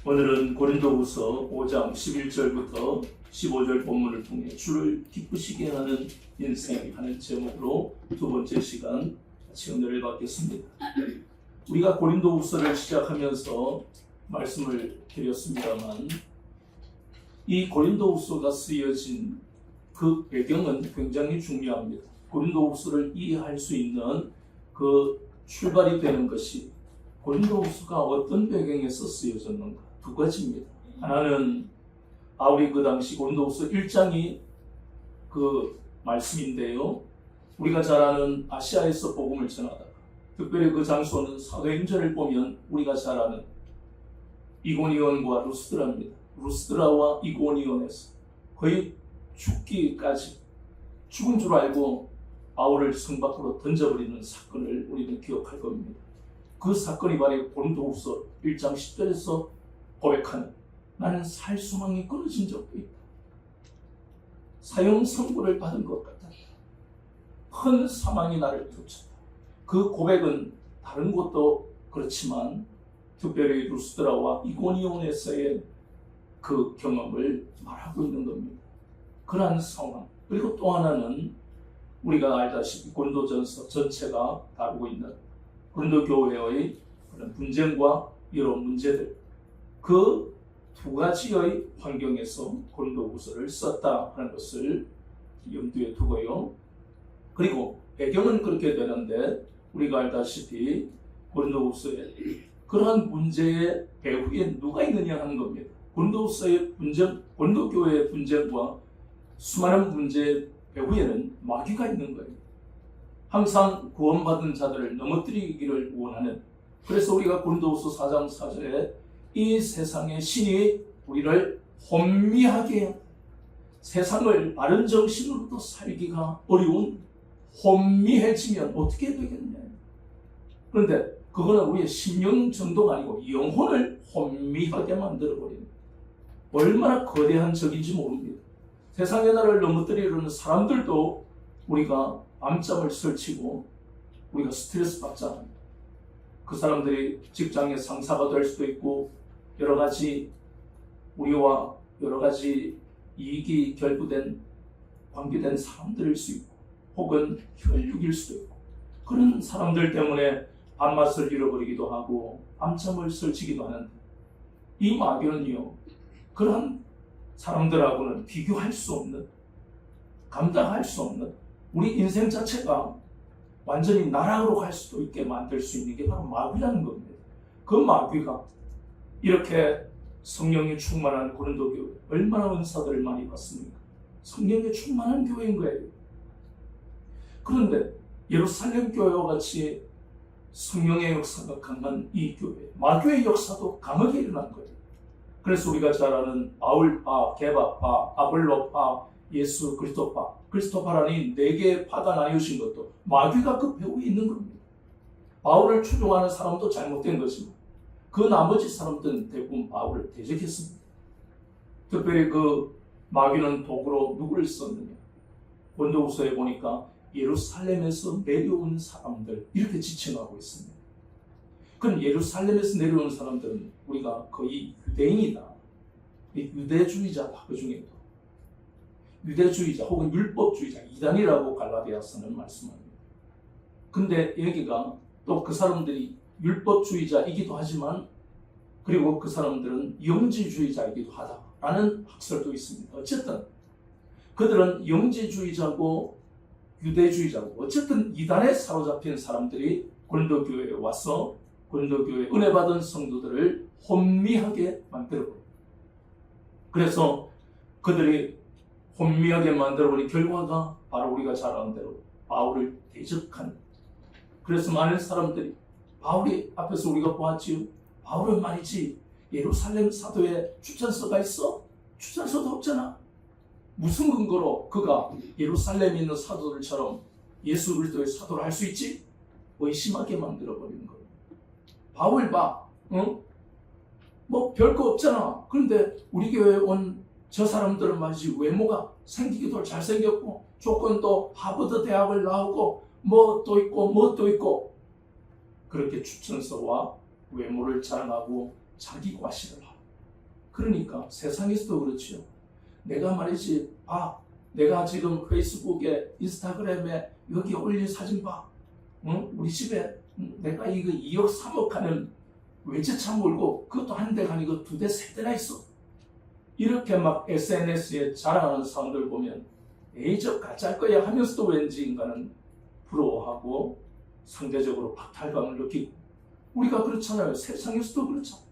오늘은 고린도후서 5장 11절부터 15절 본문을 통해 주를 기쁘시게 하는 인생하는 제목으로 두 번째 시간 같이 은혜를 받겠습니다. 우리가 고린도후서를 시작하면서 말씀을 드렸습니다만 이 고린도후서가 쓰여진 그 배경은 굉장히 중요합니다. 고린도후서를 이해할 수 있는 그 출발이 되는 것이 고린도후서가 어떤 배경에서 쓰여졌는가 두 가지입니다. 하나는 바울이 그 당시 고린도후서 1장이 그 말씀인데요. 우리가 잘 아는 아시아에서 복음을 전하다가 특별히 그 장소는 사도행전을 보면 우리가 잘 아는 이고니온과 루스드라입니다. 루스드라와 이고니온에서 거의 죽기까지 죽은 줄 알고 바울을 성 밖으로 던져버리는 사건을 우리는 기억할 겁니다. 그 사건이 바로 고린도후서 1장 10절에서 고백하는 나는 살 소망이 끊어진 적도 있다. 사형 선고를 받은 것 같았다. 큰 사망이 나를 쫓았다. 그 고백은 다른 곳도 그렇지만 특별히 루스드라와 이고니온에서의 그 경험을 말하고 있는 겁니다. 그러한 상황. 그리고 또 하나는 우리가 알다시피 고린도전서 전체가 다루고 있는 고린도 교회의 그런 분쟁과 여러 문제들, 그 두 가지의 환경에서 고린도후서를 썼다 하는 것을 염두에 두고요. 그리고 배경은 그렇게 되는데 우리가 알다시피 고린도후서에 그러한 문제의 배후에 누가 있느냐 하는 겁니다. 고린도후서의 분쟁, 고린도 교회의 분쟁과 수많은 문제의 배후에는 마귀가 있는 거예요. 항상 구원받은 자들을 넘어뜨리기를 원하는, 그래서 우리가 고린도후서 4장 4절에 이 세상의 신이 우리를 혼미하게, 세상을 바른 정신으로도 살기가 어려운 혼미해지면 어떻게 되겠냐. 그런데 그거는 우리의 심령 정도가 아니고 영혼을 혼미하게 만들어버립니다. 얼마나 거대한 적인지 모릅니다. 세상의 나를 넘어뜨리려는 사람들도 우리가 밤잠을 설치고 우리가 스트레스 받잖아요. 그 사람들이 직장의 상사가 될 수도 있고 여러 가지 우리와 여러 가지 이익이 결부된 관계된 사람들일 수 있고 혹은 혈육일 수도 있고 그런 사람들 때문에 밤맛을 잃어버리기도 하고 밤잠을 설치기도 하는데 이 마귀는요 그런 사람들하고는 비교할 수 없는, 감당할 수 없는, 우리 인생 자체가 완전히 나락으로 갈 수도 있게 만들 수 있는 게 바로 마귀라는 겁니다. 그 마귀가 이렇게 성령이 충만한 고린도 교회, 얼마나 은사들을 많이 받습니까? 성령이 충만한 교회인 거예요. 그런데 예루살렘 교회와 같이 성령의 역사가 강한 이 교회, 마귀의 역사도 강하게 일어난 거예요. 그래서 우리가 잘 아는 바울파, 게바파, 아볼로파, 예수 그리스도파, 그리스도파라니 네 개의 파가 나뉘어진 것도 마귀가 그 배후에 있는 겁니다. 바울을 추종하는 사람도 잘못된 것이고 그 나머지 사람들은 대부분 바울을 대적했습니다. 특별히 그 마귀는 도구로 누구를 썼느냐. 고린도후서에 보니까 예루살렘에서 내려온 사람들 이렇게 지칭하고 있습니다. 그럼 예루살렘에서 내려온 사람들은 우리가 거의 유대인이다. 유대주의자다. 그 중에도. 유대주의자 혹은 율법주의자, 이단이라고 갈라디아서는 말씀합니다. 근데 여기가 또 그 사람들이 율법주의자이기도 하지만 그리고 그 사람들은 영지주의자이기도 하다라는 학설도 있습니다. 어쨌든 그들은 영지주의자고 유대주의자고 어쨌든 이단에 사로잡힌 사람들이 고린도 교회에 와서 고린도 교회 은혜 받은 성도들을 혼미하게 만들어버려요. 그래서 그들이 혼미하게 만들어버린 결과가 바로 우리가 잘 아는 대로 바울을 대적하는, 그래서 많은 사람들이 바울이 앞에서 우리가 보았지요. 바울은 말이지 예루살렘 사도에 추천서가 있어? 추천서도 없잖아. 무슨 근거로 그가 예루살렘에 있는 사도들처럼 예수 그리스도의 사도를 할 수 있지? 의심하게 만들어버리는 거예요. 바울 봐. 응? 뭐 별거 없잖아. 그런데 우리 교회에 온 저 사람들은 말이지 외모가 생기기도 잘생겼고 조건도 하버드 대학을 나오고 뭐 또 있고 뭐 또 있고 그렇게 추천서와 외모를 자랑하고 자기 과시를 하고 그러니까 세상에서도 그렇죠. 내가 말이지, 내가 지금 페이스북에, 인스타그램에 여기 올린 사진 봐. 응? 우리 집에 내가 이거 2억 3억 하는 외제차 몰고 그것도 한 대가 아니고 2대 3대나 있어. 이렇게 막 SNS에 자랑하는 사람들 보면 에이 저 가짜일 거야 하면서도 왠지 인간은 부러워하고 상대적으로 박탈감을 느끼고, 우리가 그렇잖아요. 세상에서도 그렇죠.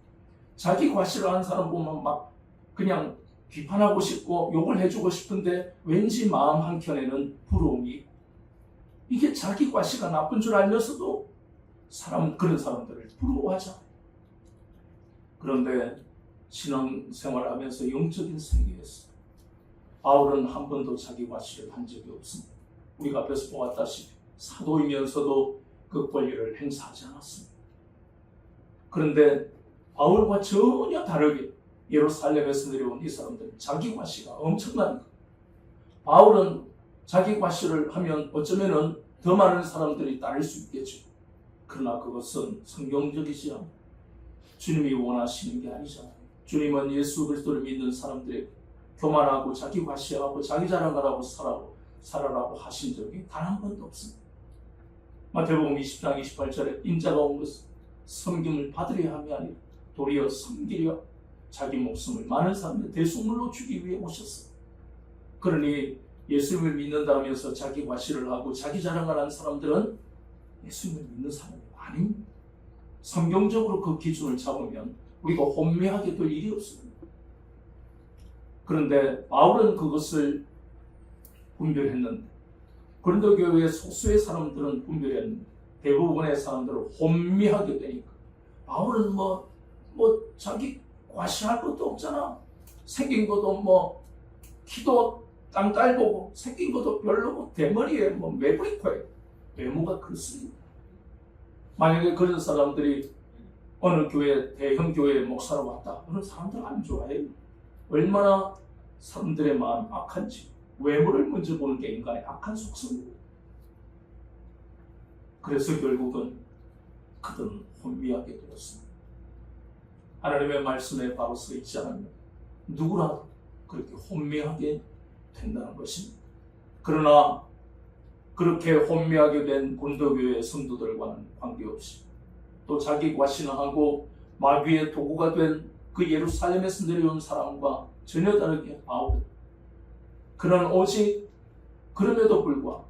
자기 과시를 하는 사람 보면 막 그냥 비판하고 싶고 욕을 해주고 싶은데 왠지 마음 한켠에는 부러움이 있고, 이게 자기 과시가 나쁜 줄 알면서도 그런 사람들을 부러워하잖아요. 그런데 신앙생활을 하면서 영적인 세계에서 바울은 한 번도 자기 과시를 한 적이 없습니다. 우리가 앞에서 보았다시피 사도이면서도 그 권리를 행사하지 않았습니다. 그런데 바울과 전혀 다르게 예루살렘에서 내려온 이 사람들은 자기 과시가 엄청난 거예요. 바울은 자기 과시를 하면 어쩌면 더 많은 사람들이 따를 수 있겠죠. 그러나 그것은 성경적이지 않고 주님이 원하시는 게 아니잖아요. 주님은 예수 그리스도를 믿는 사람들에게 교만하고 자기 과시하고 자기 자랑하라고 살아라고 하신 적이 단 한 번도 없습니다. 마태복음 20장 28절에 인자가 온 것은 섬김을 받으려 함이 아니라 도리어 섬기려 자기 목숨을 많은 사람들 대속물로 주기 위해 오셨어요. 그러니 예수님을 믿는다 하면서 자기 과시를 하고 자기 자랑을 하는 사람들은 예수님을 믿는 사람이 아닙니다. 성경적으로 그 기준을 잡으면 우리가 혼미하게 될 일이 없습니다. 그런데 바울은 그것을 분별했는데 고린도 교회의 소수의 사람들은 분별했는데 대부분의 사람들은 혼미하게 되니까 바울은 뭐 자기 과시할 것도 없잖아. 생긴 것도 키도 땅딸 보고 생긴 것도 별로고 대머리에 매부리코에 외모가 그렇습니다. 만약에 그런 사람들이 어느 교회 대형 교회에 목사로 왔다, 그런 사람들 안 좋아해요. 얼마나 사람들의 마음 악한지. 외모를 먼저 보는 게 인간의 악한 속성입니다. 그래서 결국은 그들은 혼미하게 되었습니다. 하나님의 말씀에 바로 서 있지 않으면 누구라도 그렇게 혼미하게 된다는 것입니다. 그러나 그렇게 혼미하게 된 고린도교회 성도들과는 관계없이 또 자기 과신하고 마귀의 도구가 된 그 예루살렘에서 내려온 사람과 전혀 다르게 바울은 그는 오직 그럼에도 불구하고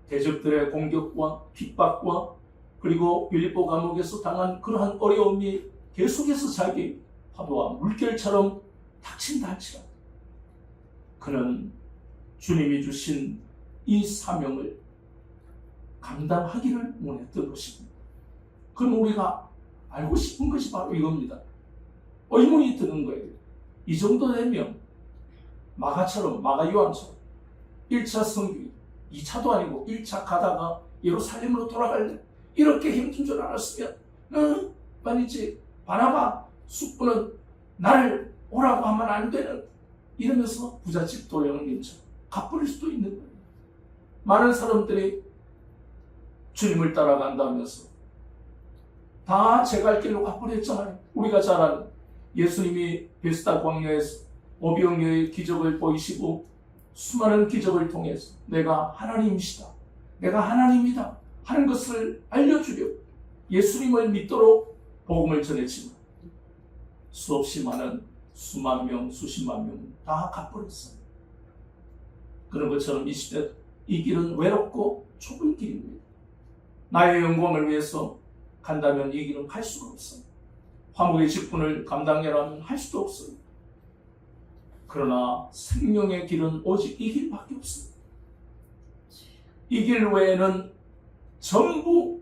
대적들의 공격과 핍박과 그리고 빌립보 감옥에서 당한 그러한 어려움이 계속해서 자기 파도와 물결처럼 닥친다 할지라도 그는 주님이 주신 이 사명을 감당하기를 원했던 것입니다. 그럼 우리가 알고 싶은 것이 바로 이겁니다. 의문이 드는 거예요. 이 정도 되면 마가 요한처럼 1차 성교, 2차도 아니고 1차 가다가 예루살렘으로 돌아갈래? 이렇게 힘든 줄 알았으면 말이지 바나바 숙부는 나를 오라고 하면 안 되는, 이러면서 부잣집 도련님처럼 갚을 수도 있는 거예요. 많은 사람들이 주님을 따라간다면서 다 제 갈 길로 가버렸잖아요. 우리가 잘 아는 예수님이 베스다 광야에서 오병이어의 기적을 보이시고 수많은 기적을 통해서 내가 하나님이시다, 내가 하나님이다 하는 것을 알려주려고 예수님을 믿도록 복음을 전했지만 수없이 많은 수만 명, 수십만 명은 다 갚버렸어요. 그런 것처럼 이 시대 이 길은 외롭고 좁은 길입니다. 나의 영광을 위해서 간다면 이 길은 갈 수가 없어요. 화목의 직분을 감당해라면 할 수도 없어요. 그러나 생명의 길은 오직 이 길밖에 없습니다. 이 길 외에는 전부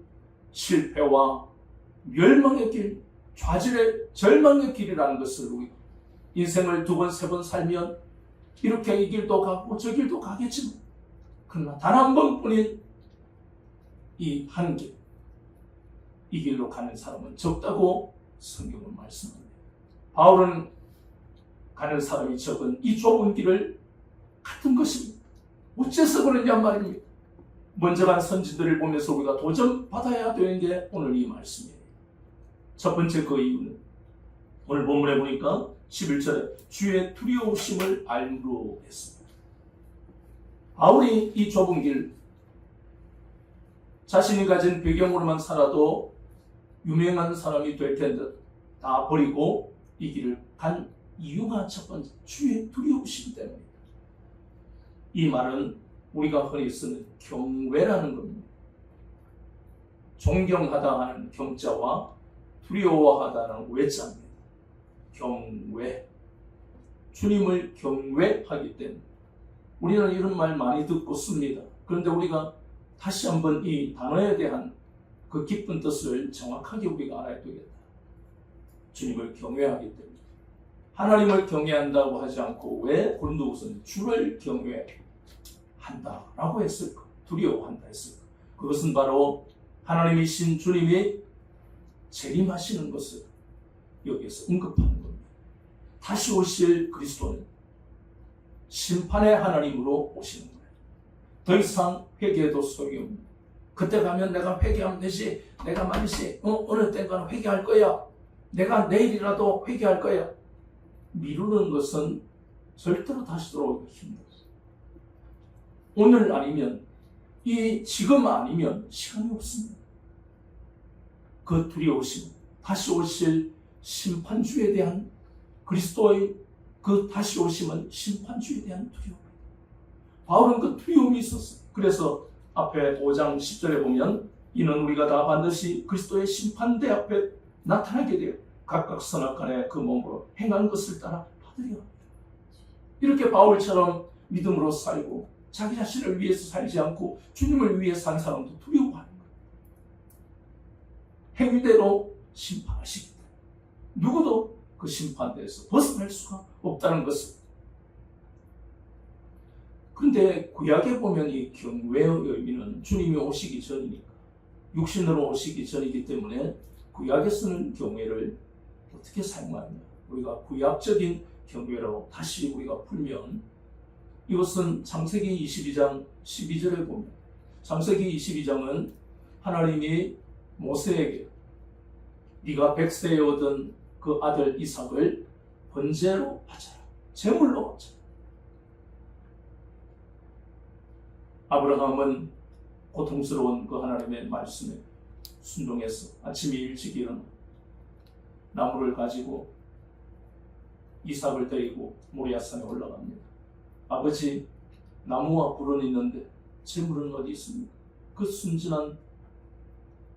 실패와 멸망의 길, 좌절의 절망의 길이라는 것을 우리 인생을 2번, 3번 살면 이렇게 이 길도 가고 저 길도 가겠지만 그러나 단 한 번뿐인 이 한 길, 이 길로 가는 사람은 적다고 성경은 말씀합니다. 바울은 가는 사람이 적은 이 좁은 길을 같은 것입니다. 어째서 그러냐 말입니다. 먼저 간 선지들을 보면서 우리가 도전받아야 되는 게 오늘 이 말씀이에요. 첫 번째 그 이유는 오늘 본문에 보니까 11절에 주의 두려우심을 알므로 했습니다. 바울이 이 좁은 길, 자신이 가진 배경으로만 살아도 유명한 사람이 될 텐데 다 버리고 이 길을 간 이유가 첫 번째, 주의 두려우심 때문입니다. 이 말은 우리가 흔히 쓰는 경외라는 겁니다. 존경하다 하는 경자와 두려워하다는 외자입니다. 경외. 주님을 경외하기 때문에 우리는 이런 말 많이 듣고 씁니다. 그런데 우리가 다시 한번 이 단어에 대한 그 깊은 뜻을 정확하게 우리가 알아야 되겠다. 주님을 경외하기 때문에. 하나님을 경외한다고 하지 않고 왜 고린도후서는 주를 경외한다라고 했을까? 두려워한다 했을까? 그것은 바로 하나님이신 주님이 재림하시는 것을 여기에서 언급하는 겁니다. 다시 오실 그리스도는 심판의 하나님으로 오시는 거예요. 더 이상 회개해도 소용이 없습니다. 그때 가면 내가 회개하면 되지. 내가 만시 어느 때가는 회개할 거야. 내가 내일이라도 회개할 거야. 미루는 것은 절대로 다시 돌아오기가 힘들어요. 오늘 아니면 지금 아니면 시간이 없습니다. 그 두려우심, 다시 오실 심판주에 대한 그리스도의 그 다시 오심은 심판주에 대한 두려움입니다. 바울은 그 두려움이 있었어요. 그래서 앞에 5장 10절에 보면 이는 우리가 다 반드시 그리스도의 심판대 앞에 나타나게 되어 각각 선악간에 그 몸으로 행한 것을 따라 받으려 합니다. 이렇게 바울처럼 믿음으로 살고 자기 자신을 위해서 살지 않고 주님을 위해 산 사람도 두려워하는 거예요. 행위대로 심판하시기 때문에 누구도 그 심판대에서 벗어날 수가 없다는 것을. 그런데 구약에 보면 이 경외의 의미는 주님이 오시기 전이니까, 육신으로 오시기 전이기 때문에 구약에서는 경외를 어떻게 사용하느냐, 우리가 구약적인 경외로 다시 우리가 풀면 이것은 창세기 22장 12절에 보면, 창세기 22장은 하나님이 모세에게 네가 100세에 얻은 그 아들 이삭을 번제로 바쳐라, 제물로 바쳐라. 아브라함은 고통스러운 그 하나님의 말씀에 순종해서 아침에 일찍 일어나 나무를 가지고 이삭을 데리고 모리아산에 올라갑니다. 아버지, 나무와 불은 있는데 제물은 어디 있습니까? 그 순진한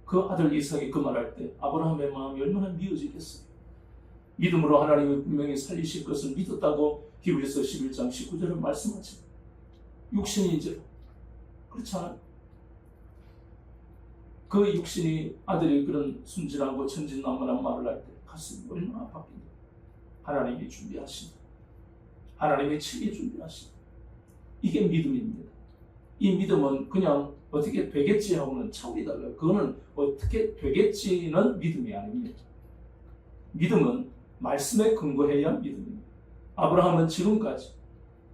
그 아들 이삭이 그 말할 때 아브라함의 마음이 얼마나 미어지겠어요. 믿음으로 하나님이 분명히 살리실 것을 믿었다고 히브리서 11장 19절을 말씀하죠. 육신이 이제 그렇지 않아요? 그 육신이 아들이 그런 순진하고 천진난만한 말을 할 때 가슴이 얼마나 아팠겠냐. 하나님이 준비하신다. 하나님의 친히 준비하신다. 이게 믿음입니다. 이 믿음은 그냥 어떻게 되겠지 하고는 차원이 달라요. 그거는 어떻게 되겠지는 믿음이 아닙니다. 믿음은 말씀에 근거해야 믿음입니다. 아브라함은 지금까지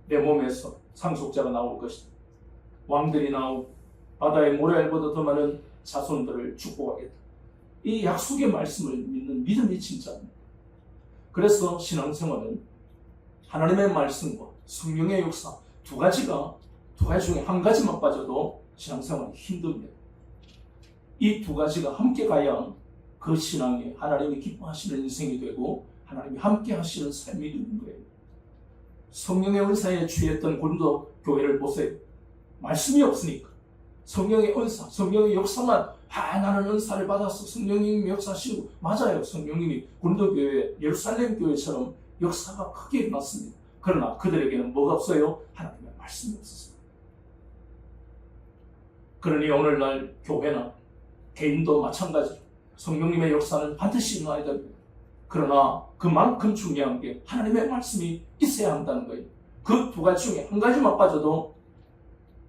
내 몸에서 상속자가 나올 것이다, 왕들이 나오고 바다의 모래알보다 더 많은 자손들을 축복하겠다, 이 약속의 말씀을 믿는 믿음이 진짜입니다. 그래서 신앙생활은 하나님의 말씀과 성령의 역사 두 가지 중에 한 가지만 빠져도 신앙생활이 힘듭니다. 이 두 가지가 함께 가야 그 신앙이 하나님이 기뻐하시는 인생이 되고 하나님이 함께 하시는 삶이 되는 거예요. 성령의 은사에 취했던 고린도 교회를 보세요. 말씀이 없으니까 성령의 은사, 성령의 역사만 나는 은사를 받아서 성령님이 역사하시고, 맞아요. 성령님이 고린도 교회, 예루살렘 교회처럼 역사가 크게 일어났습니다. 그러나 그들에게는 뭐가 없어요? 하나님의 말씀이 없었어요. 그러니 오늘날 교회나 개인도 마찬가지로 성령님의 역사는 반드시 일어나야 됩니다. 그러나 그만큼 중요한 게 하나님의 말씀이 있어야 한다는 거예요. 그 두 가지 중에 한 가지만 빠져도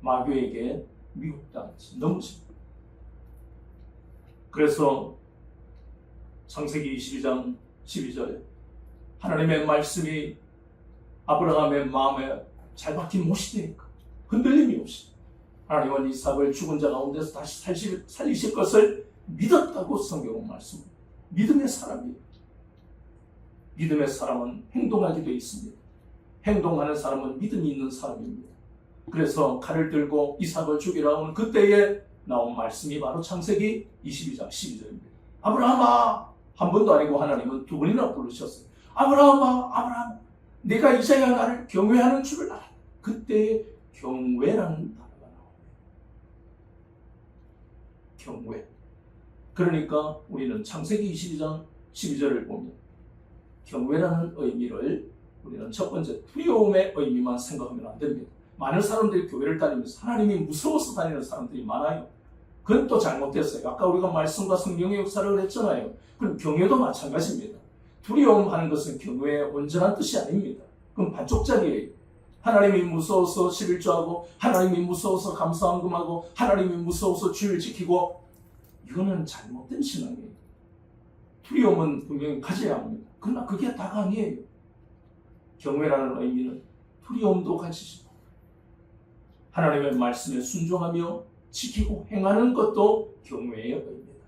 마귀에게 미혹당하지, 넘어집니다. 그래서 창세기 22장 12절에 하나님의 말씀이 아브라함의 마음에 잘 박힌 못이 되니까 흔들림이 없이 하나님은 이삭을 죽은 자 가운데서 다시 살리실 것을 믿었다고 성경은 말씀합니다. 믿음의 사람이에요. 믿음의 사람은 행동하게 되어 있습니다. 행동하는 사람은 믿음이 있는 사람입니다. 그래서 칼을 들고 이삭을 죽이라 하는 그때에 나온 말씀이 바로 창세기 22장 12절입니다. 아브라함아, 한 번도 아니고 하나님은 두 번이나 부르셨어요. 아브라함아, 아브라함, 내가 이제야 나를 경외하는 줄을 알아. 그때에 경외라는 단어가 나옵니다. 경외. 그러니까 우리는 창세기 22장 12절을 보면 경외라는 의미를 우리는 첫 번째 두려움의 의미만 생각하면 안 됩니다. 많은 사람들이 교회를 다니면서 하나님이 무서워서 다니는 사람들이 많아요. 그건 또 잘못됐어요. 아까 우리가 말씀과 성령의 역사를 했잖아요. 그럼 경외도 마찬가지입니다. 두려움하는 것은 경외의 온전한 뜻이 아닙니다. 그럼 반쪽짜리예요. 하나님이 무서워서 11조하고 하나님이 무서워서 감사헌금하고 하나님이 무서워서 주일 지키고, 이거는 잘못된 신앙이에요. 두려움은 분명히 가져야 합니다. 그러나 그게 다가 아니에요. 경외라는 의미는 두려움도 가지시고 하나님의 말씀에 순종하며 지키고 행하는 것도 경외의 의미입니다.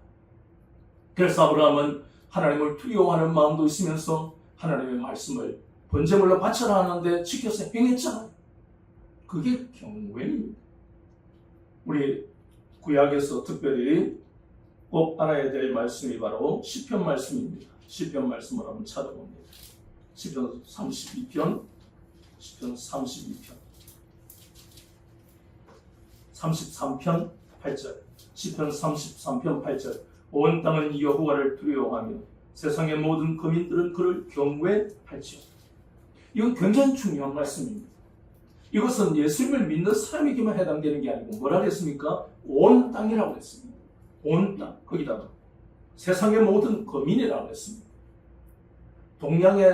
그래서 아브라함은 하나님을 두려워하는 마음도 있으면서 하나님의 말씀을 번제물로 바쳐라 하는데 지켜서 행했잖아요. 그게 경외입니다. 우리 구약에서 특별히 꼭 알아야 될 말씀이 바로 시편 말씀입니다. 시편 말씀을 한번 찾아봅니다. 시편 32편, 시편 32편, 33편 8절, 시편 33편 8절. 온 땅은 여호와를 두려워하며 세상의 모든 거민들은 그를 경외할지어. 이건 굉장히 중요한 말씀입니다. 이것은 예수님을 믿는 사람에게만 해당되는 게 아니고 뭐라 그랬습니까? 온 땅이라고 했습니다. 온 땅, 거기다가 세상의 모든 거민이라고 했습니다. 동양에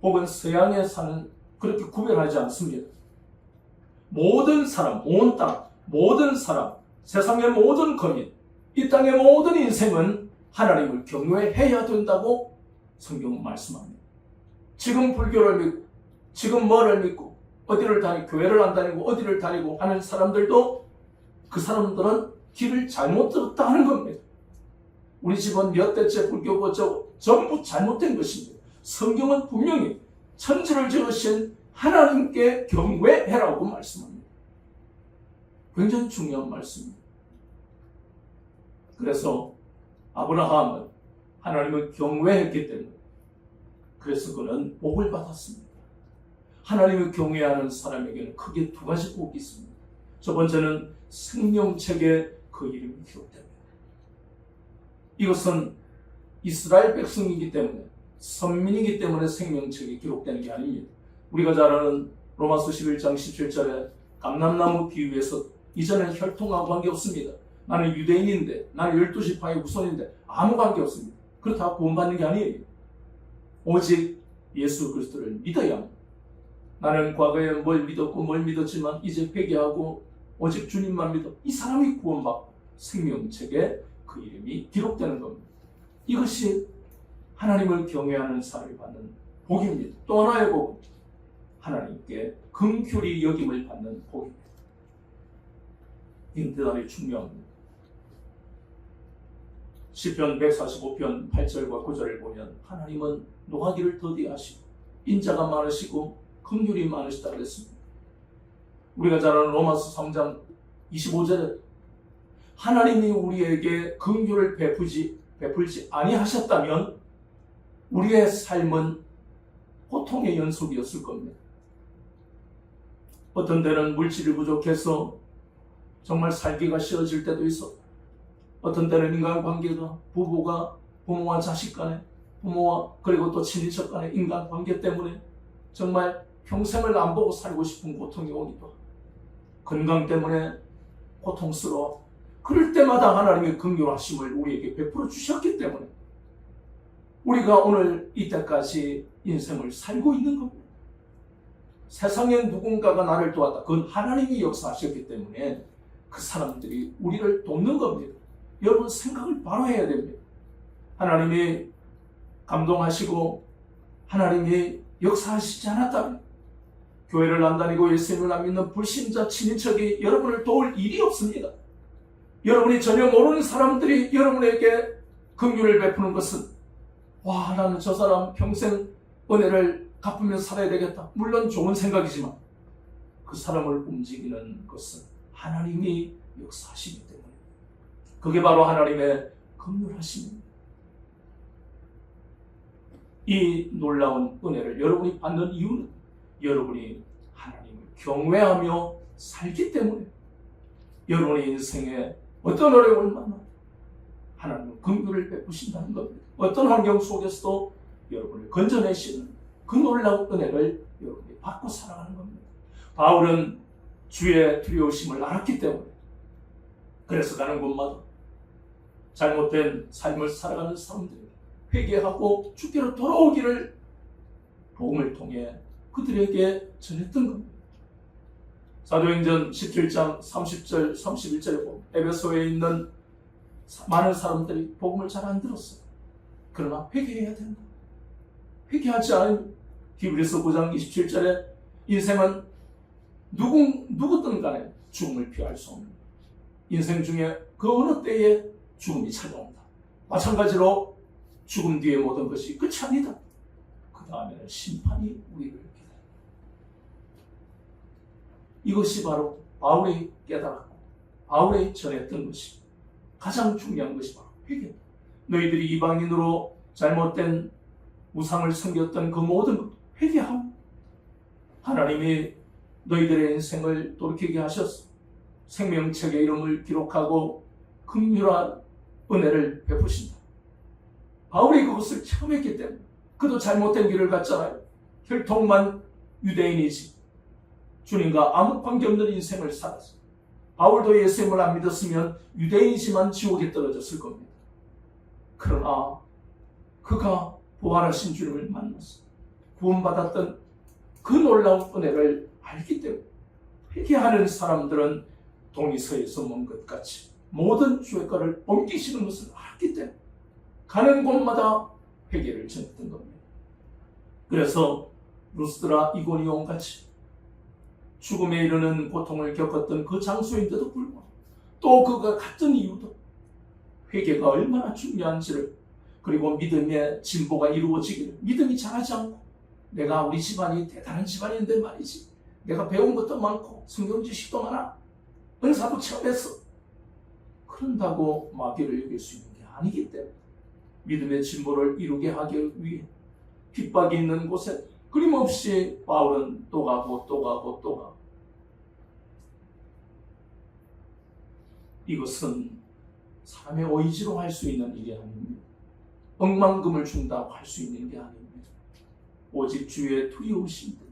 혹은 서양에 사는 그렇게 구별하지 않습니다. 모든 사람, 온 땅, 모든 사람, 세상의 모든 거민, 이 땅의 모든 인생은 하나님을 경외해야 된다고 성경은 말씀합니다. 지금 불교를 믿고, 지금 뭐를 믿고, 어디를 다니고, 교회를 안 다니고, 어디를 다니고 하는 사람들도 그 사람들은 길을 잘못 들었다 하는 겁니다. 우리 집은 몇 대째 불교고 전부 잘못된 것입니다. 성경은 분명히 천지를 지으신 하나님께 경외해라고 말씀합니다. 굉장히 중요한 말씀입니다. 그래서 아브라함은 하나님을 경외했기 때문에 그래서 그는 복을 받았습니다. 하나님을 경외하는 사람에게는 크게 두 가지 복이 있습니다. 첫 번째는 생명책에 그 이름이 기록됩니다. 이것은 이스라엘 백성이기 때문에, 선민이기 때문에 생명책에 기록되는 게 아닙니다. 우리가 잘 아는 로마서 11장 17절에 감람나무 비유에서 이전엔 혈통하고 관계없습니다. 나는 유대인인데, 나는 12지파의 후손인데 아무 관계없습니다. 그렇다고 구원받는 게 아니에요. 오직 예수 그리스도를 믿어야 합니다. 나는 과거에 뭘 믿었고 뭘 믿었지만 이제 회개하고 오직 주님만 믿어. 이 사람이 구원받고 생명책에 그 이름이 기록되는 겁니다. 이것이 하나님을 경외하는 사람이 받는 복입니다. 또 하나의 복은 하나님께 긍휼히 여김을 받는 복입니다. 이는 대단히 중요합니다. 시편 145편 8절과 9절을 보면 하나님은 노하기를 더디하시고 인자가 많으시고 긍휼이 많으시다 그랬습니다. 우리가 잘 아는 로마서 3장 25절에 하나님이 우리에게 긍휼을 베풀지 아니하셨다면 우리의 삶은 고통의 연속이었을 겁니다. 어떤 때는 물질이 부족해서 정말 살기가 싫어질 때도 있었고, 어떤 때는 인간관계가, 부모와 자식 간에, 부모와 그리고 또 친인척 간의 인간관계 때문에 정말 평생을 안 보고 살고 싶은 고통이 오기도 하고, 건강 때문에 고통스러워. 그럴 때마다 하나님의 긍휼하심을 우리에게 베풀어 주셨기 때문에 우리가 오늘 이때까지 인생을 살고 있는 겁니다. 세상에 누군가가 나를 도왔다. 그건 하나님이 역사하셨기 때문에 그 사람들이 우리를 돕는 겁니다. 여러분 생각을 바로 해야 됩니다. 하나님이 감동하시고 하나님이 역사하시지 않았다면 교회를 안 다니고 예수님을 안 믿는 불신자 친인척이 여러분을 도울 일이 없습니다. 여러분이 전혀 모르는 사람들이 여러분에게 긍휼을 베푸는 것은 와, 나는 저 사람 평생 은혜를 갚으며 살아야 되겠다. 물론 좋은 생각이지만 그 사람을 움직이는 것은 하나님이 역사하시기 때문에 그게 바로 하나님의 긍휼하심입니다. 이 놀라운 은혜를 여러분이 받는 이유는 여러분이 하나님을 경외하며 살기 때문에 여러분의 인생에 어떤 어려움을 만나도 하나님은 긍휼을 베푸신다는 겁니다. 어떤 환경 속에서도 여러분을 건져내시는 그 놀라운 은혜를 여러분이 받고 살아가는 겁니다. 바울은 주의 두려우심을 알았기 때문에 그래서 가는 곳마다 잘못된 삶을 살아가는 사람들에게 회개하고 주께로 돌아오기를 복음을 통해 그들에게 전했던 겁니다. 사도행전 17장 30절 31절에 보면 에베소에 있는 많은 사람들이 복음을 잘 안 들었어요. 그러나 회개해야 된다. 회개하지 않으면 히브리서 9장 27절에 인생은 누구든 간에 죽음을 피할 수 없는 인생 중에 그 어느 때에 죽음이 찾아온다. 마찬가지로 죽음 뒤에 모든 것이 끝이 아니다. 그 다음에는 심판이 우리를 기다립니다. 이것이 바로 바울이 깨달았고 바울이 전했던 것이 가장 중요한 것이 바로 회개. 너희들이 이방인으로 잘못된 우상을 섬겼던 그 모든 것 회개하고 하나님이 너희들의 인생을 돌이키게 하셔서 생명책의 이름을 기록하고 긍휼한 은혜를 베푸신다. 바울이 그것을 처음 했기 때문에 그도 잘못된 길을 갔잖아요. 혈통만 유대인이지 주님과 아무 관계없는 인생을 살았어요. 바울도 예수님을 안 믿었으면 유대인이지만 지옥에 떨어졌을 겁니다. 그러나 그가 부활하신 주님을 만났어 구원받았던 그 놀라운 은혜를 알기 때문에 회개하는 사람들은 동이서에서 먼 것 같이 모든 죄가를 옮기시는 것을 알기 때문에 가는 곳마다 회개를 전했던 겁니다. 그래서 루스드라 이고니온 같이 죽음에 이르는 고통을 겪었던 그 장소인데도 불구하고 또 그가 갔던 이유도 회개가 얼마나 중요한지를 그리고 믿음의 진보가 이루어지기를 믿음이 자라지 않고 내가 우리 집안이 대단한 집안인데 말이지 내가 배운 것도 많고 성경 지식도 많아 은사도 체험했어 그런다고 마귀를 이길 수 있는 게 아니기 때문에 믿음의 진보를 이루게 하기 위해 핍박이 있는 곳에 끊임없이 바울은 또 가고 또 가고 또 가고 이것은 사람의 의지로 할 수 있는 일이 아닙니다. 억만금을 준다고 할 수 있는 게 아닙니다. 오직 주의 두려우신 분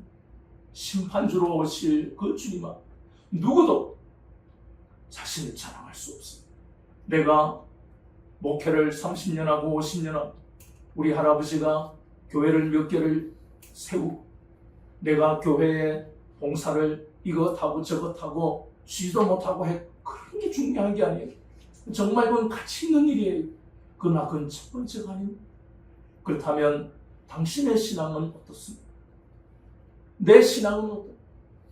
심판주로 오실 그 주님 앞 누구도 자신을 자랑할 수 없습니다. 내가 목회를 30년하고 50년하고 우리 할아버지가 교회를 몇 개를 세우고 내가 교회에 봉사를 이것하고 저것하고 쉬지도 못하고 해 그런 게 중요한 게 아니에요. 정말 그건 가치 있는 일이에요. 그러나 그건 첫 번째가 아닙니다. 그렇다면 당신의 신앙은 어떻습니까? 내 신앙은 어떻습니까?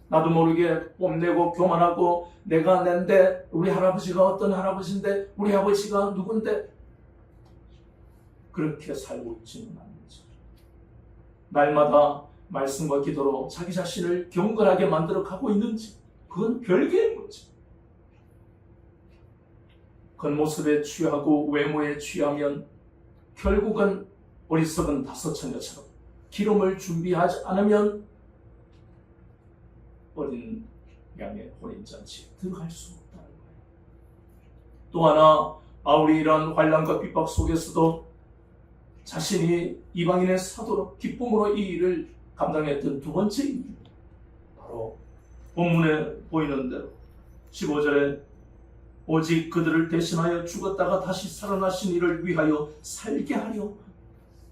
나도 모르게 뽐내고 교만하고 내가 낸데 우리 할아버지가 어떤 할아버지인데 우리 아버지가 누군데 그렇게 살고 있지는 않는 거죠. 날마다 말씀과 기도로 자기 자신을 경건하게 만들어 가고 있는지 그건 별개의 문제. 겉모습에 취하고 외모에 취하면 결국은 어리석은 다섯 처녀처럼 기름을 준비하지 않으면 어린 양의 혼인잔치에 들어갈 수 없다는 거예요. 또 하나 바울이 이러한 환난과 핍박 속에서도 자신이 이방인의 사도로 기쁨으로 이 일을 감당했던 두 번째 이유 바로 본문에 보이는 대로 15절에 오직 그들을 대신하여 죽었다가 다시 살아나신 이를 위하여 살게 하려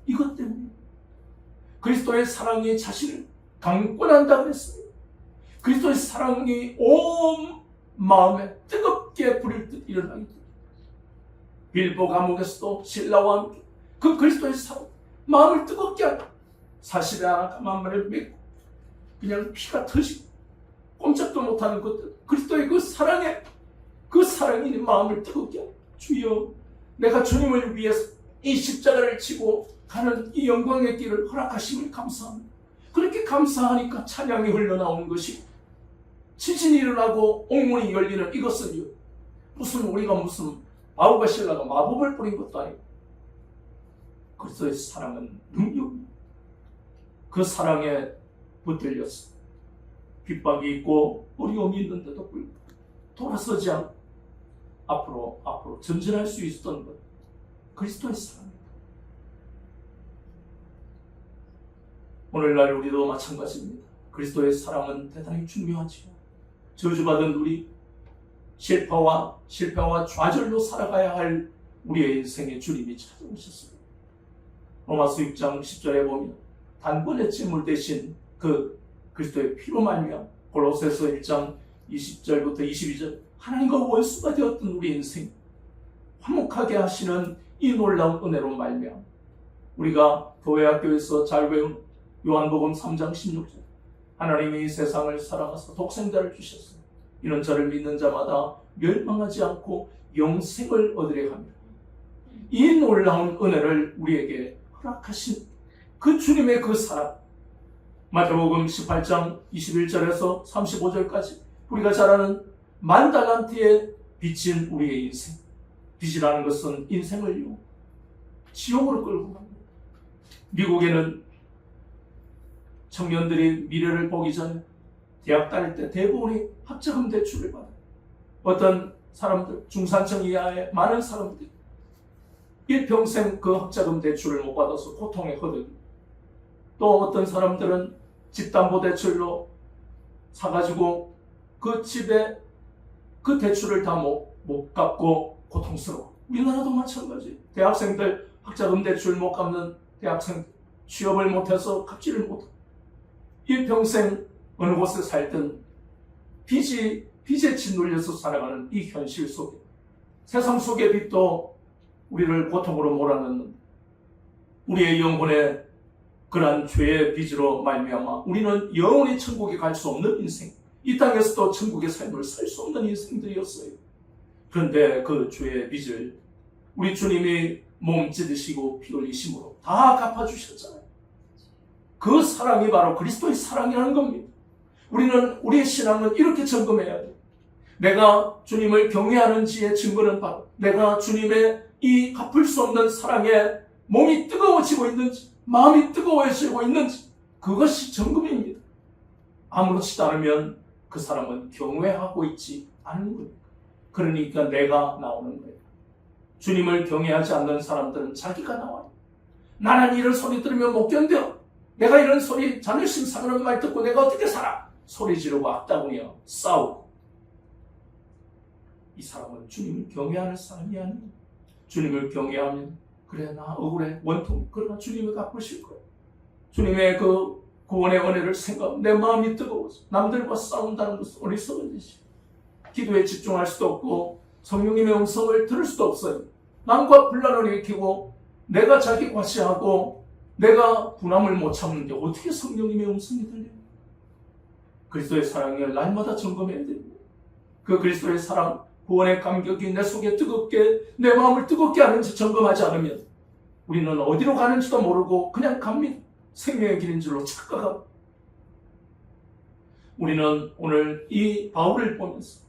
이것 때문에 그리스도의 사랑이 자신을 강권한다고 했습니다. 그리스도의 사랑이 온 마음에 뜨겁게 불일 듯 일어나기 때문에 빌보 감옥에서도 신라와 함께 그 그리스도의 사랑 마음을 뜨겁게 하고 40에 만만을 맺고 그냥 피가 터지고 꼼짝도 못하는 것들 그리스도의 그 사랑에 그 사랑이 마음을 뜨겁게 하고 주여 내가 주님을 위해서 이 십자가를 지고 가는 이 영광의 길을 허락하심을 감사합니다. 그렇게 감사하니까 찬양이 흘러나오는 것이 지진이 일어나고 옥문이 열리는 이것은요, 무슨 우리가 무슨 바울과 실라가 마법을 뿌린 것도 아니고 그리스도의 사랑은 능력입니다. 그 사랑에 붙들렸어. 핍박이 있고 어려움이 있는데도 불구하고 돌아서지 않고 앞으로 전진할 수 있었던 것, 그리스도의 사랑입니다. 오늘날 우리도 마찬가지입니다. 그리스도의 사랑은 대단히 중요하지요. 저주받은 우리, 실패와 좌절로 살아가야 할 우리의 인생에 주님이 찾아오셨습니다. 로마서 6장 10절에 보면 단번에 제물 대신 그 그리스도의 피로 말미암아, 골로새서 1장 20절부터 22절 하나님과 원수가 되었던 우리 인생 화목하게 하시는 이 놀라운 은혜로 말미암아 우리가 교회학교에서 잘 배운 요한복음 3장 16절 하나님이 세상을 사랑하사 독생자를 주셨으니 이는 저를 믿는 자마다 멸망하지 않고 영생을 얻으려 합니다. 이 놀라운 은혜를 우리에게 허락하신 그 주님의 그 사랑, 마태복음 18장 21절에서 35절까지 우리가 잘 아는 만달란트에 비친 우리의 인생. 빚이라는 것은 인생을요 지옥으로 끌고 갑니다. 미국에는 청년들이 미래를 보기 전에 대학 다닐 때 대부분이 학자금 대출을 받아요. 어떤 사람들, 중산층 이하의 많은 사람들이 일평생 그 학자금 대출을 못 받아서 고통에 허덕이고, 또 어떤 사람들은 집담보대출로 사가지고 그 집에 그 대출을 다 못 갚고 고통스러워. 우리나라도 마찬가지. 대학생들 학자금 대출 못 갚는 대학생, 취업을 못해서 갚지를 못하고 일평생 어느 곳에 살든 빚에 짓눌려서 살아가는 이 현실 속에, 세상 속의 빚도 우리를 고통으로 몰아넣는 우리의 영혼에 그러한 죄의 빚으로 말미암아 우리는 영원히 천국에 갈 수 없는 인생, 이 땅에서도 천국의 삶을 살 수 없는 인생들이었어요. 그런데 그 죄의 빚을 우리 주님이 몸 찢으시고 피 흘리심으로 다 갚아주셨잖아요. 그 사랑이 바로 그리스도의 사랑이라는 겁니다. 우리는 우리의 신앙은 이렇게 점검해야 돼요. 내가 주님을 경외하는지의 증거는 바로 내가 주님의 이 갚을 수 없는 사랑에 몸이 뜨거워지고 있는지, 마음이 뜨거워지고 있는지, 그것이 점검입니다. 아무렇지도 않으면 그 사람은 경외하고 있지 않은 겁니다. 그러니까 내가 나오는 거예요. 주님을 경외하지 않는 사람들은 자기가 나와요. 나는 이런 소리 들으면 못 견뎌. 내가 이런 소리, 자존심 상하는 말 듣고 내가 어떻게 살아? 소리 지르고 악다구니요 싸우고. 이 사람은 주님을 경외하는 사람이 아니에요. 주님을 경외하면 그래 나 억울해 원통, 그러나 주님이 갚으실 거예요. 주님의 그 구원의 은혜를 생각하면 내 마음이 뜨거워서 남들과 싸운다는 것은 어리석은 짓이에요. 기도에 집중할 수도 없고 성령님의 음성을 들을 수도 없어요. 남과 분란을 일으키고 내가 자기 과시하고 내가 분함을 못 참는데 어떻게 성령님의 음성이 들려요? 그리스도의 사랑을 날마다 점검해야 됩니다. 그 그리스도의 사랑, 구원의 감격이 내 속에 뜨겁게, 내 마음을 뜨겁게 하는지 점검하지 않으면 우리는 어디로 가는지도 모르고 그냥 갑니다. 생명의 길인 줄로 착각하고. 우리는 오늘 이 바울을 보면서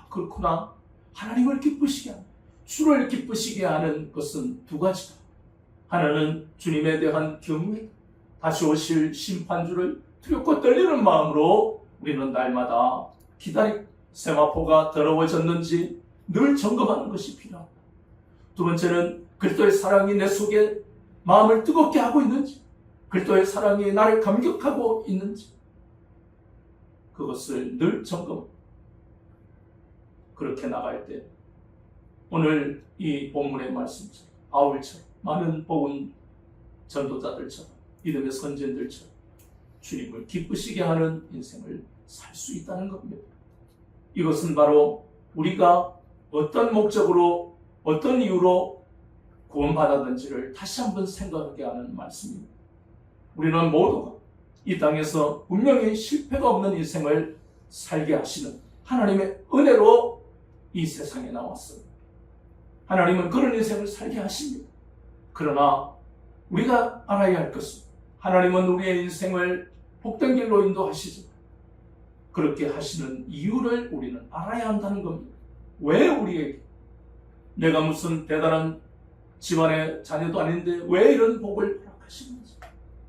그렇구나, 하나님을 기쁘시게 하는, 주를 기쁘시게 하는 것은 두 가지다. 하나는 주님에 대한 경외, 다시 오실 심판주를 두렵고 떨리는 마음으로 우리는 날마다 기다리고 세마포가 더러워졌는지 늘 점검하는 것이 필요합니다. 두 번째는 그리스도의 사랑이 내 속에 마음을 뜨겁게 하고 있는지, 그리스도의 사랑이 나를 감격하고 있는지, 그것을 늘 점검. 그렇게 나갈 때 오늘 이 본문의 말씀처럼 바울처럼 많은 복음 전도자들처럼 믿음의 선진들처럼 주님을 기쁘시게 하는 인생을 살 수 있다는 겁니다. 이것은 바로 우리가 어떤 목적으로, 어떤 이유로 구원받았는지를 다시 한번 생각하게 하는 말씀입니다. 우리는 모두가 이 땅에서 분명히 실패가 없는 인생을 살게 하시는 하나님의 은혜로 이 세상에 나왔습니다. 하나님은 그런 인생을 살게 하십니다. 그러나 우리가 알아야 할 것은 하나님은 우리의 인생을 복된 길로 인도하시지만 그렇게 하시는 이유를 우리는 알아야 한다는 겁니다. 왜 우리에게 내가 무슨 대단한 집안의 자녀도 아닌데 왜 이런 복을 허락하시는지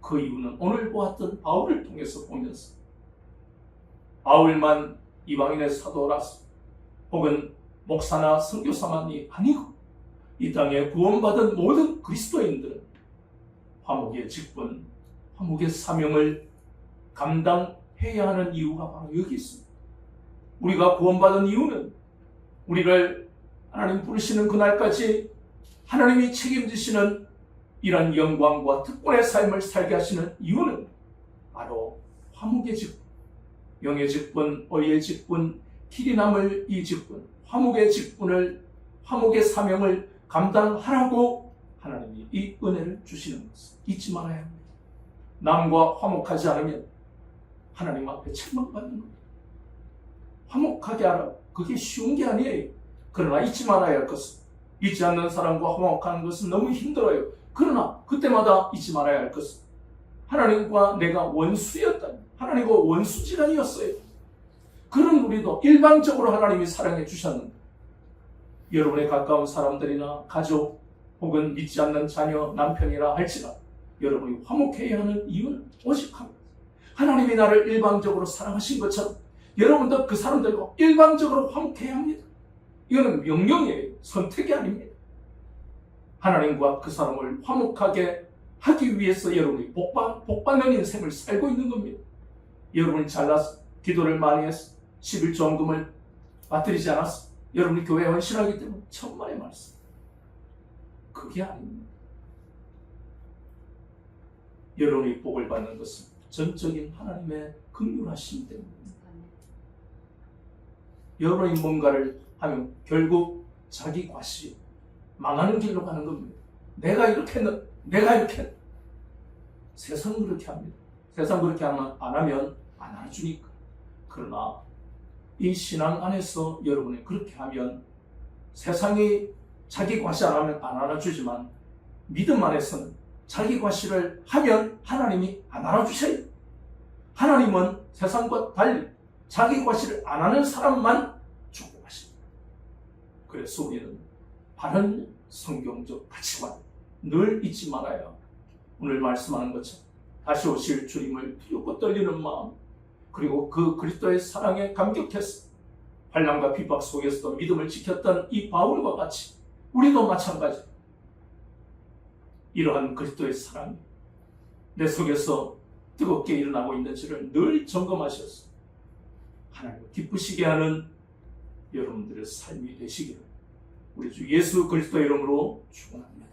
그 이유는 오늘 보았던 바울을 통해서 보면서 바울만 이방인의 사도라서 혹은 목사나 선교사만이 아니고 이 땅에 구원받은 모든 그리스도인들은 화목의 직분, 화목의 사명을 감당해야 하는 이유가 바로 여기 있습니다. 우리가 구원받은 이유는 우리를 하나님 부르시는 그날까지 하나님이 책임지시는 이런 영광과 특권의 삶을 살게 하시는 이유는 바로 화목의 직분, 영의 직분, 의의 직분, 길이 남을 이 직분, 화목의 직분을, 화목의 사명을 감당하라고 하나님이 이 은혜를 주시는 것을 잊지 말아야 합니다. 남과 화목하지 않으면 하나님 앞에 책망받는 겁니다. 화목하게 하라. 그게 쉬운 게 아니에요. 그러나 잊지 말아야 할 것은, 잊지 않는 사람과 화목하는 것은 너무 힘들어요. 그러나 그때마다 잊지 말아야 할 것은 하나님과 내가 원수였다. 하나님과 원수지간이었어요. 그런 우리도 일방적으로 하나님이 사랑해 주셨는데 여러분의 가까운 사람들이나 가족 혹은 믿지 않는 자녀, 남편이라 할지라도 여러분이 화목해야 하는 이유는 오직 한 가지. 하나님이 나를 일방적으로 사랑하신 것처럼 여러분도 그 사람들과 일방적으로 화목해야 합니다. 이거는 명령이에요. 선택이 아닙니다. 하나님과 그 사람을 화목하게 하기 위해서 여러분이 복받는 인생을 살고 있는 겁니다. 여러분이 잘나서 기도를 많이 해서 11조원금을 받들이지 않았어. 여러분이 교회에 헌신하기 때문에 천만의 말씀. 그게 아닙니다. 여러분이 복을 받는 것은 전적인 하나님의 긍휼하심 때문입니다. 여러분이 뭔가를 하면 결국 자기 과시, 망하는 길로 가는 겁니다. 내가 이렇게 했는, 내가 이렇게 했는. 세상은 그렇게 합니다. 세상 그렇게 안 하면 안 알아주니까. 그러나 이 신앙 안에서 여러분이 그렇게 하면 세상이 자기 과시 안 하면 안 알아주지만 믿음 안에서는 자기 과시를 하면 하나님이 안 알아주셔요. 하나님은 세상과 달리 자기 과시를 안 하는 사람만 축복하십니다. 그래서 우리는 바른 성경적 가치관 늘 잊지 말아야 오늘 말씀하는 것처럼 다시 오실 주님을 두렵고 떨리는 마음 그리고 그 그리스도의 사랑에 감격해서 환난과 핍박 속에서도 믿음을 지켰던 이 바울과 같이 우리도 마찬가지 이러한 그리스도의 사랑이 내 속에서 뜨겁게 일어나고 있는지를 늘 점검하셔서 하나님을 기쁘시게 하는 여러분들의 삶이 되시기를 우리 주 예수 그리스도의 이름으로 축원합니다.